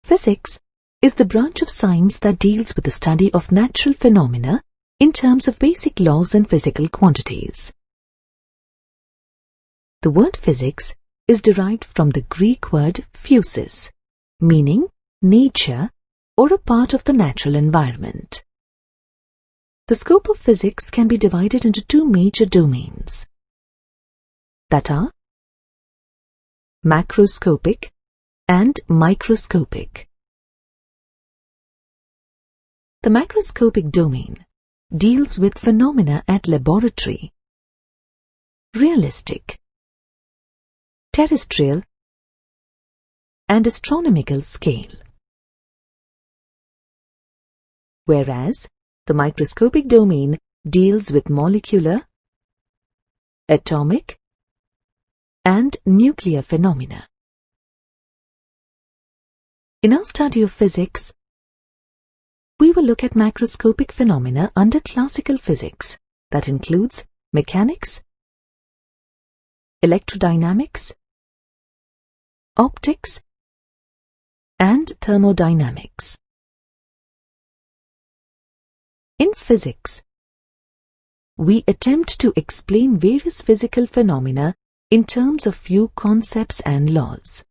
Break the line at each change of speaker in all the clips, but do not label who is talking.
Physics is the branch of science that deals with the study of natural phenomena in terms of basic laws and physical quantities. The word physics is derived from the Greek word physis, meaning nature or a part of the natural environment. The scope of physics can be divided into two major domains, that are macroscopic and microscopic. The macroscopic domain deals with phenomena at laboratory, realistic, terrestrial, and astronomical scale, whereas the microscopic domain deals with molecular, atomic, and nuclear phenomena. In our study of physics, we will look at macroscopic phenomena under classical physics, that includes mechanics, electrodynamics, optics, and thermodynamics. In physics, we attempt to explain various physical phenomena in terms of few concepts and laws.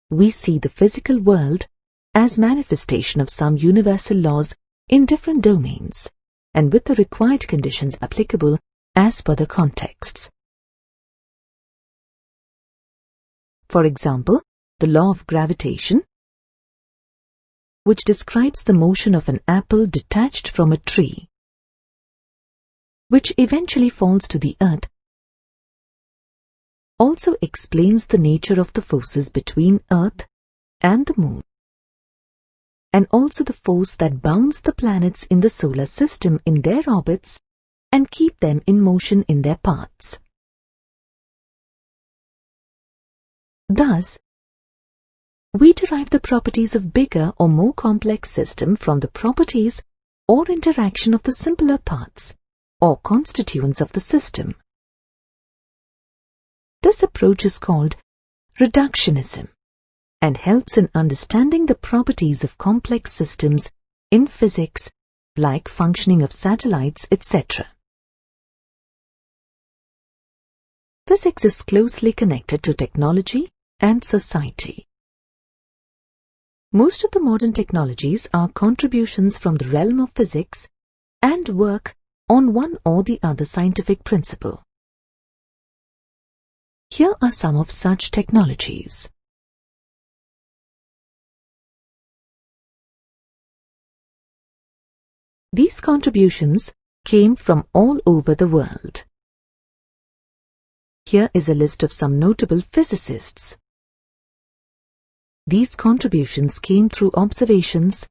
We see the physical world as manifestation of some universal laws in different domains and with the required conditions applicable as per the contexts. For example, the law of gravitation, which describes the motion of an apple detached from a tree, which eventually falls to the earth, also explains the nature of the forces between Earth and the Moon, and also the force that bounds the planets in the solar system in their orbits and keep them in motion in their paths. Thus, we derive the properties of bigger or more complex system from the properties or interaction of the simpler parts or constituents of the system. This approach is called reductionism and helps in understanding the properties of complex systems in physics, like functioning of satellites, etc. Physics is closely connected to technology and society. Most of the modern technologies are contributions from the realm of physics and work on one or the other scientific principle. Here are some of such technologies. These contributions came from all over the world. Here is a list of some notable physicists. These contributions came through observations,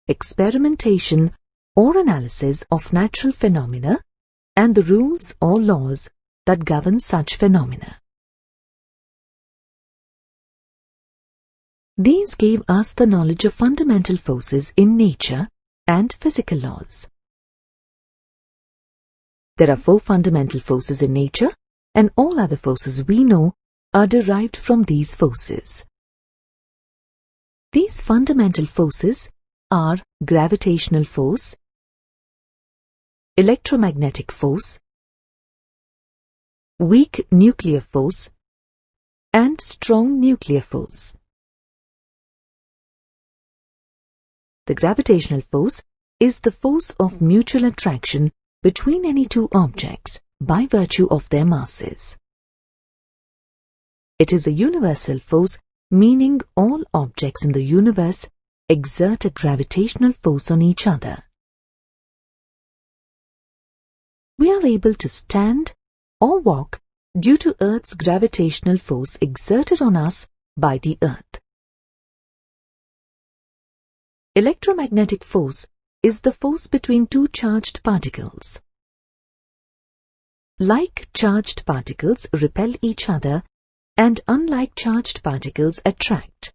experimentation or analysis of natural phenomena and the rules or laws that govern such phenomena. These gave us the knowledge of fundamental forces in nature and physical laws. There are 4 fundamental forces in nature, and all other forces we know are derived from these forces. These fundamental forces are gravitational force, electromagnetic force, weak nuclear force, and strong nuclear force. The gravitational force is the force of mutual attraction between any two objects by virtue of their masses. It is a universal force, meaning all objects in the universe exert a gravitational force on each other. We are able to stand or walk due to Earth's gravitational force exerted on us by the Earth. Electromagnetic force is the force between two charged particles. Like charged particles repel each other, and unlike charged particles attract.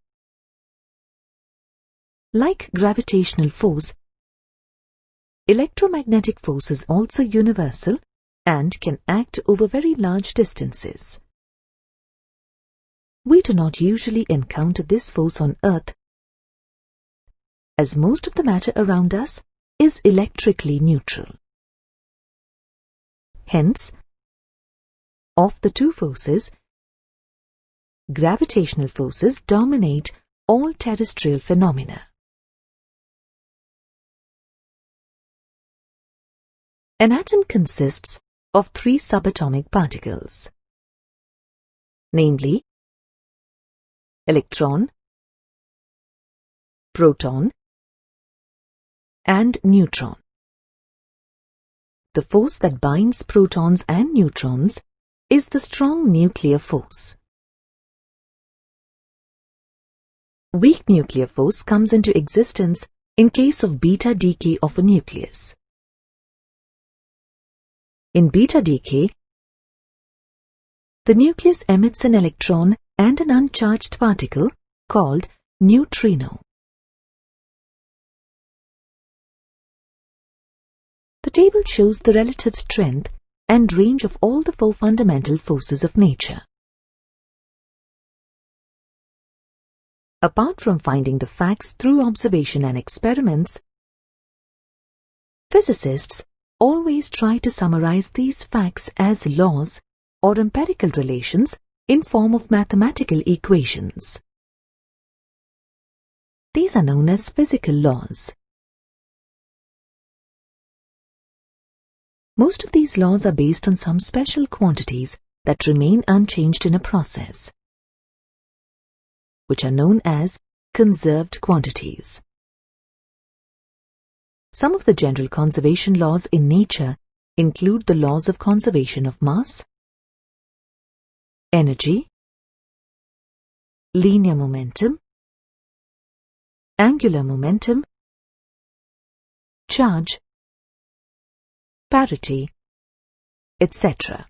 Like gravitational force, electromagnetic force is also universal and can act over very large distances. we do not usually encounter this force on Earth, as most of the matter around us is electrically neutral. Hence, of the two forces, gravitational forces dominate all terrestrial phenomena. An atom consists of 3 subatomic particles, namely electron, proton, and neutron. The force that binds protons and neutrons is the strong nuclear force. Weak nuclear force comes into existence in case of beta decay of a nucleus. In beta decay, the nucleus emits an electron and an uncharged particle called neutrino. The table shows the relative strength and range of all the 4 fundamental forces of nature. Apart from finding the facts through observation and experiments, physicists always try to summarize these facts as laws or empirical relations in form of mathematical equations. These are known as physical laws. Most of these laws are based on some special quantities that remain unchanged in a process, which are known as conserved quantities. Some of the general conservation laws in nature include the laws of conservation of mass, energy, linear momentum, angular momentum, charge, parity, etc.